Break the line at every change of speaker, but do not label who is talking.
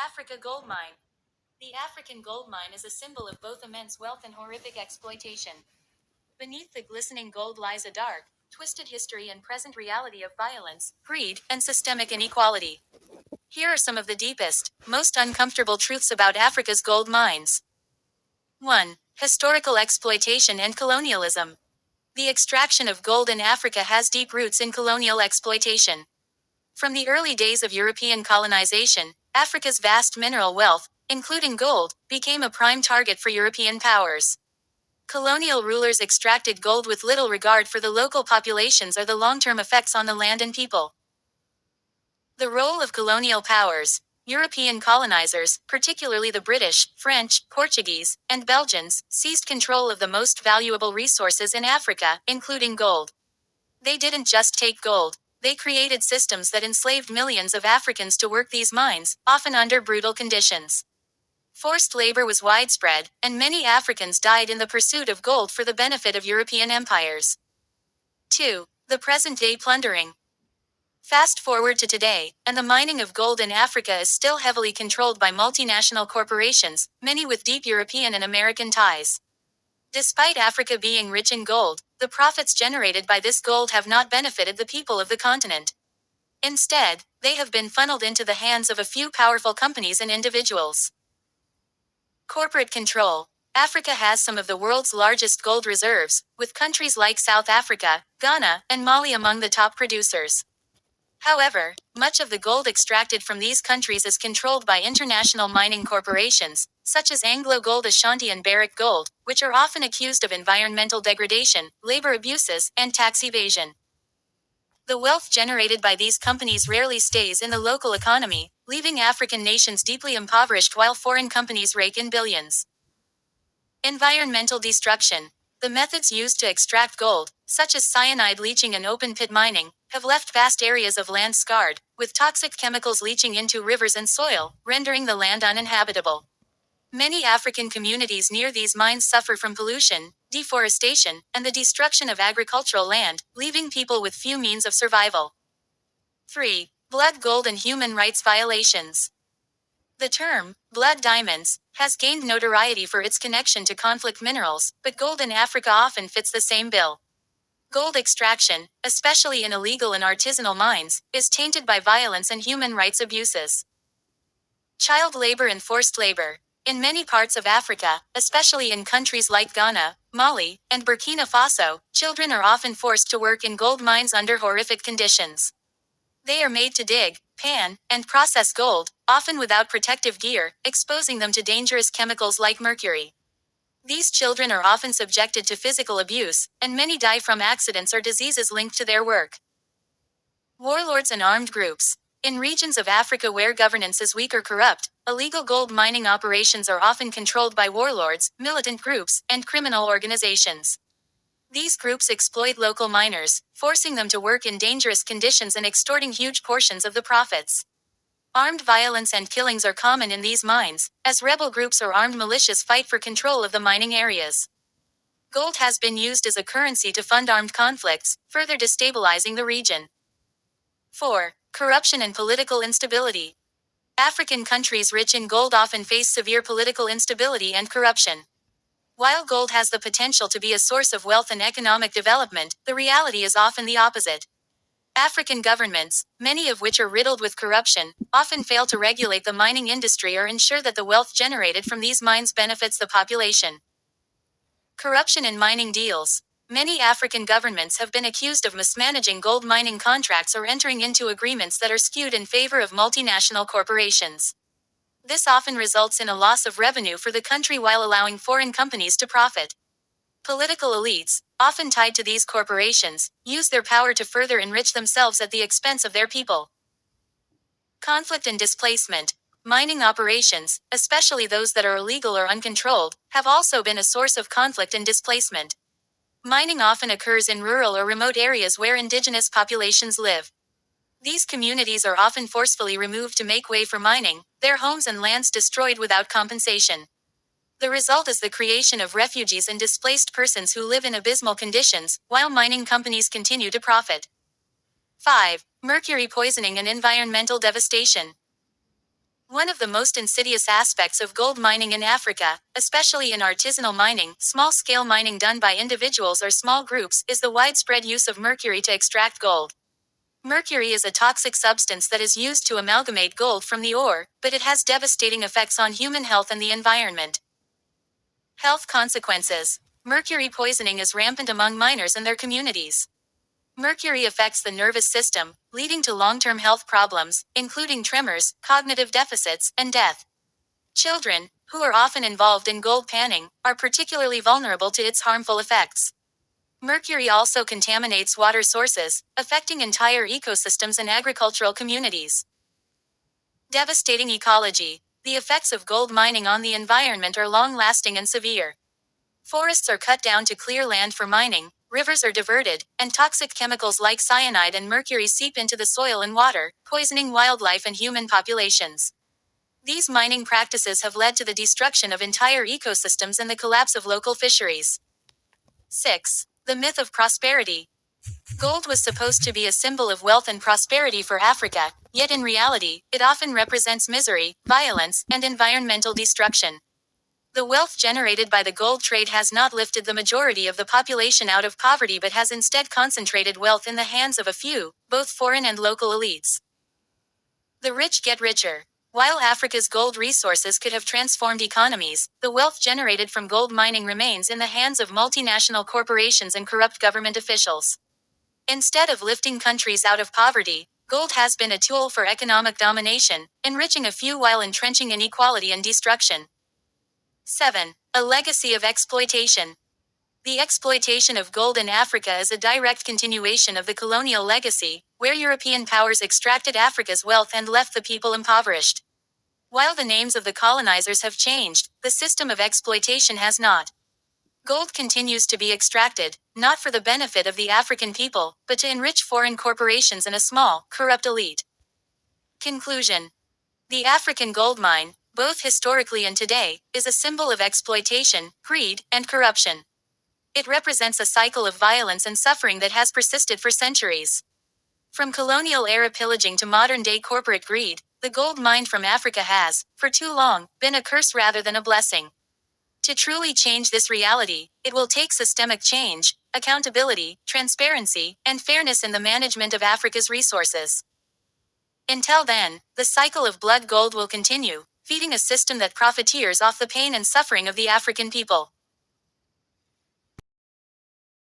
Africa gold mine. The African gold mine is a symbol of both immense wealth and horrific exploitation. Beneath the glistening gold lies a dark, twisted history and present reality of violence, greed, and systemic inequality. Here are some of the deepest, most uncomfortable truths about Africa's gold mines. 1. Historical exploitation and colonialism. The extraction of gold in Africa has deep roots in colonial exploitation. From the early days of European colonization, Africa's vast mineral wealth, including gold, became a prime target for European powers. Colonial rulers extracted gold with little regard for the local populations or the long-term effects on the land and people. The role of colonial powers. European colonizers, particularly the British, French, Portuguese, and Belgians, seized control of the most valuable resources in Africa, including gold. They didn't just take gold. They created systems that enslaved millions of Africans to work these mines, often under brutal conditions. Forced labor was widespread, and many Africans died in the pursuit of gold for the benefit of European empires. 2. The present-day plundering. Fast forward to today, and the mining of gold in Africa is still heavily controlled by multinational corporations, many with deep European and American ties. Despite Africa being rich in gold, the profits generated by this gold have not benefited the people of the continent. Instead, they have been funneled into the hands of a few powerful companies and individuals. Corporate control. Africa has some of the world's largest gold reserves, with countries like South Africa, Ghana, and Mali among the top producers. However, much of the gold extracted from these countries is controlled by international mining corporations, such as Anglo Gold Ashanti and Barrick Gold, which are often accused of environmental degradation, labor abuses, and tax evasion. The wealth generated by these companies rarely stays in the local economy, leaving African nations deeply impoverished while foreign companies rake in billions. Environmental destruction. The methods used to extract gold, such as cyanide leaching and open-pit mining, have left vast areas of land scarred, with toxic chemicals leaching into rivers and soil, rendering the land uninhabitable. Many African communities near these mines suffer from pollution, deforestation, and the destruction of agricultural land, leaving people with few means of survival. 3. Blood gold and human rights violations. The term, blood diamonds, has gained notoriety for its connection to conflict minerals, but gold in Africa often fits the same bill. Gold extraction, especially in illegal and artisanal mines, is tainted by violence and human rights abuses. Child labor and forced labor. In many parts of Africa, especially in countries like Ghana, Mali, and Burkina Faso, children are often forced to work in gold mines under horrific conditions. They are made to dig, pan, and process gold, often without protective gear, exposing them to dangerous chemicals like mercury. These children are often subjected to physical abuse, and many die from accidents or diseases linked to their work. Warlords and armed groups. In regions of Africa where governance is weak or corrupt, illegal gold mining operations are often controlled by warlords, militant groups, and criminal organizations. These groups exploit local miners, forcing them to work in dangerous conditions and extorting huge portions of the profits. Armed violence and killings are common in these mines, as rebel groups or armed militias fight for control of the mining areas. Gold has been used as a currency to fund armed conflicts, further destabilizing the region. 4. Corruption and political instability. African countries rich in gold often face severe political instability and corruption. While gold has the potential to be a source of wealth and economic development, the reality is often the opposite. African governments, many of which are riddled with corruption, often fail to regulate the mining industry or ensure that the wealth generated from these mines benefits the population. Corruption in mining deals. Many African governments have been accused of mismanaging gold mining contracts or entering into agreements that are skewed in favor of multinational corporations. This often results in a loss of revenue for the country while allowing foreign companies to profit. Political elites, often tied to these corporations, use their power to further enrich themselves at the expense of their people. Conflict and displacement. Mining operations, especially those that are illegal or uncontrolled, have also been a source of conflict and displacement. Mining often occurs in rural or remote areas where indigenous populations live. These communities are often forcefully removed to make way for mining, their homes and lands destroyed without compensation. The result is the creation of refugees and displaced persons who live in abysmal conditions, while mining companies continue to profit. 5. Mercury poisoning and environmental devastation. One of the most insidious aspects of gold mining in Africa, especially in artisanal mining, small-scale mining done by individuals or small groups, is the widespread use of mercury to extract gold. Mercury is a toxic substance that is used to amalgamate gold from the ore, but it has devastating effects on human health and the environment. Health consequences. Mercury poisoning is rampant among miners and their communities. Mercury affects the nervous system, leading to long-term health problems, including tremors, cognitive deficits, and death. Children, who are often involved in gold panning, are particularly vulnerable to its harmful effects. Mercury also contaminates water sources, affecting entire ecosystems and agricultural communities. Devastating ecology. The effects of gold mining on the environment are long-lasting and severe. Forests are cut down to clear land for mining, rivers are diverted, and toxic chemicals like cyanide and mercury seep into the soil and water, poisoning wildlife and human populations. These mining practices have led to the destruction of entire ecosystems and the collapse of local fisheries. 6. The myth of prosperity. Gold was supposed to be a symbol of wealth and prosperity for Africa, yet in reality, it often represents misery, violence, and environmental destruction. The wealth generated by the gold trade has not lifted the majority of the population out of poverty but has instead concentrated wealth in the hands of a few, both foreign and local elites. The rich get richer. While Africa's gold resources could have transformed economies, the wealth generated from gold mining remains in the hands of multinational corporations and corrupt government officials. Instead of lifting countries out of poverty, gold has been a tool for economic domination, enriching a few while entrenching inequality and destruction. 7. A legacy of exploitation. The exploitation of gold in Africa is a direct continuation of the colonial legacy, where European powers extracted Africa's wealth and left the people impoverished. While the names of the colonizers have changed, the system of exploitation has not. Gold continues to be extracted, not for the benefit of the African people, but to enrich foreign corporations and a small, corrupt elite. Conclusion. The African gold mine, both historically and today, is a symbol of exploitation, greed, and corruption. It represents a cycle of violence and suffering that has persisted for centuries. From colonial-era pillaging to modern-day corporate greed, the gold mined from Africa has, for too long, been a curse rather than a blessing. To truly change this reality, it will take systemic change, accountability, transparency, and fairness in the management of Africa's resources. Until then, the cycle of blood gold will continue, feeding a system that profiteers off the pain and suffering of the African people.